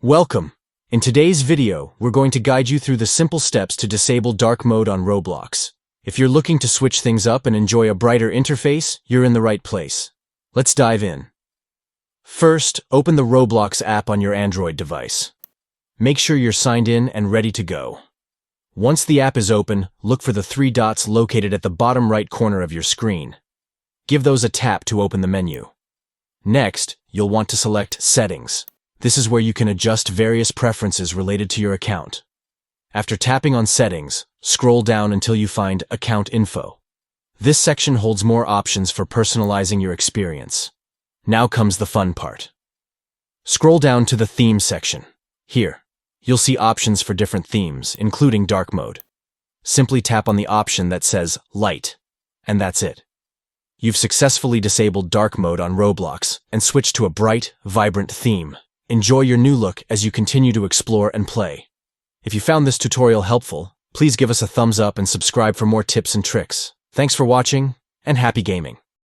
Welcome! In today's video, we're going to guide you through the simple steps to disable dark mode on Roblox. If you're looking to switch things up and enjoy a brighter interface, you're in the right place. Let's dive in. First, open the Roblox app on your Android device. Make sure you're signed in and ready to go. Once the app is open, look for the three dots located at the bottom right corner of your screen. Give those a tap to open the menu. Next, you'll want to select Settings. This is where you can adjust various preferences related to your account. After tapping on Settings, scroll down until you find Account Info. This section holds more options for personalizing your experience. Now comes the fun part. Scroll down to the Themes section. Here, you'll see options for different themes, including dark mode. Simply tap on the option that says Light, and that's it. You've successfully disabled dark mode on Roblox and switched to a bright, vibrant theme. Enjoy your new look as you continue to explore and play. If you found this tutorial helpful, please give us a thumbs up and subscribe for more tips and tricks. Thanks for watching, and happy gaming!